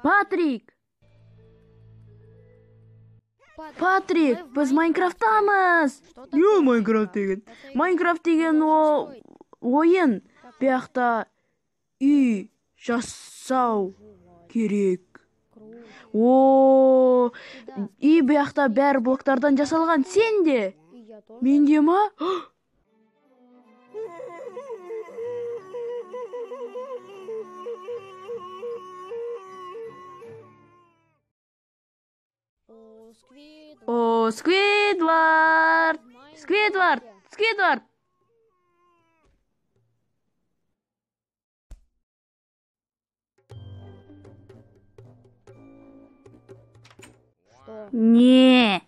Patrick! Patrick, biz Minecraft'tamiz. Yo, Minecraft деген. Minecraft деген o'yin. Bu yoqda uy жасау керек. Uy bu yoqda bari bloklardan жасалған. Sen de? Men de mi? О, Сквидвард! Сквидвард! Сквидвард! Не.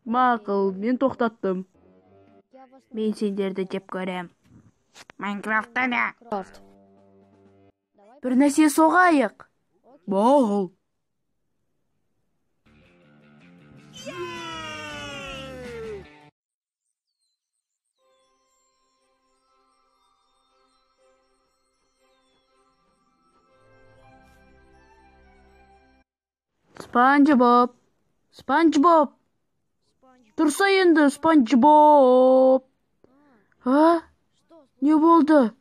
Мақұл, мен тоқтаттым. Мен сендерді жеп көрем. Майнкрафтта не? Бір нәрсе соғайық. Мақұл. Спанч Боб. Спанч Боб. Тұрса енді, Спанч Боб. А? Не болды?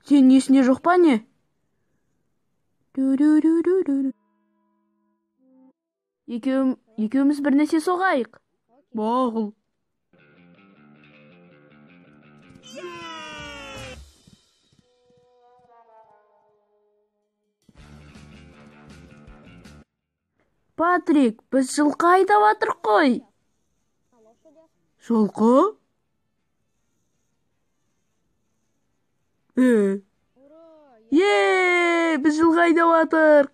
Сен есіне жоқ па не? Екеуміз бір нәрсе соғайық. Мақұл. Патрик, біз жылқы айдап жатырық қой. Жылқы? Біз жылқы айдап жатырық.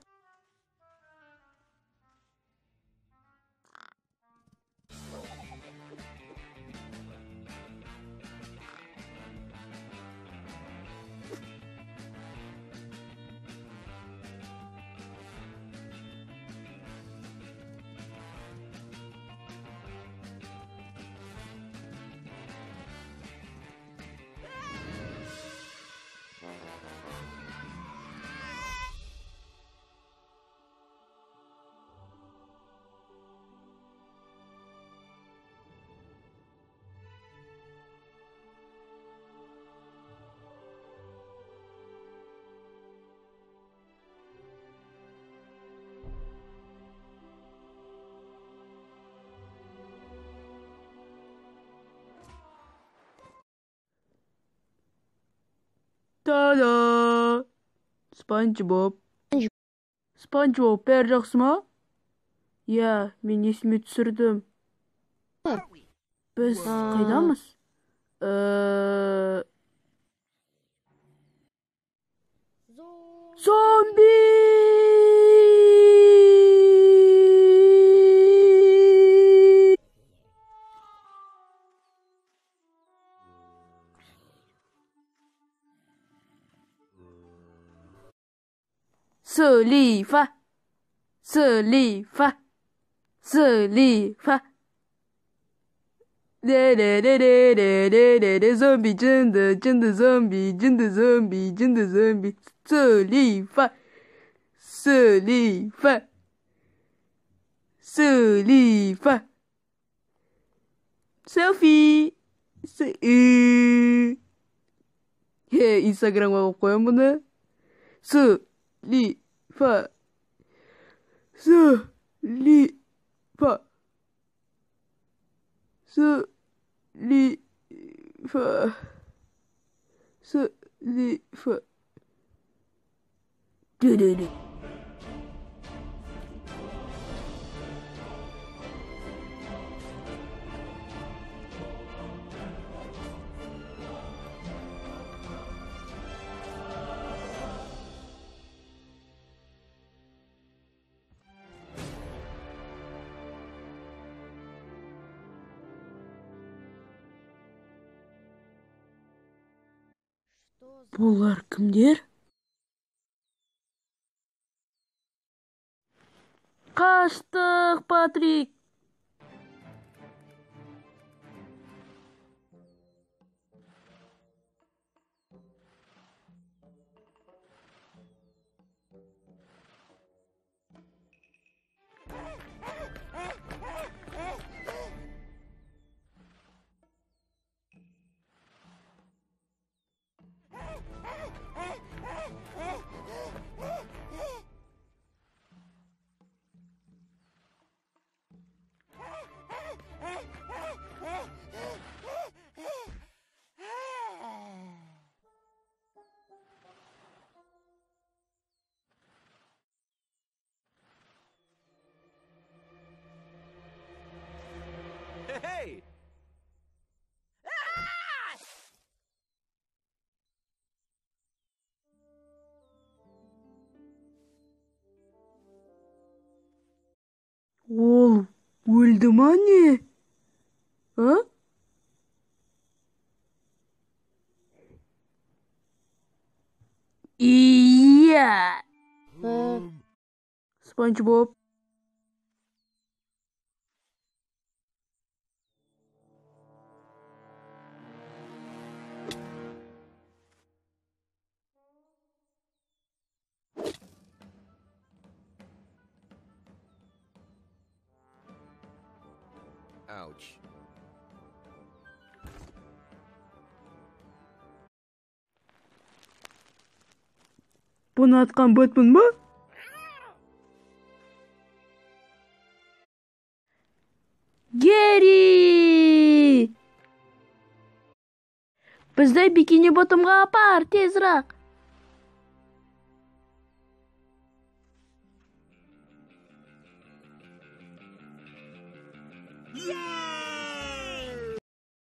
Та-да! Спанч Боб. Спанч Боб, бәрі жақсы ма? Я, мен есіме түсірдім. Біз қайдамыз? Зомби! Слифа! Слифа! Слифа! Зомби, жынды зомби, жынды зомби, жынды зомби. Слифа! Слифа! Слифа! Селфи! Инстаграмға қоям бұны. Слифа! Слифа! Слифа! Слифа! Ду-ду-ду. Бұлар кімдер? Қаштық, Патрик! Hey! Ол өлді ма не? А? Iya. SpongeBob. Ouch. Бұны атқан Бэтмен ба? Герри! Бізді Бикини Ботомға апар, тезірек!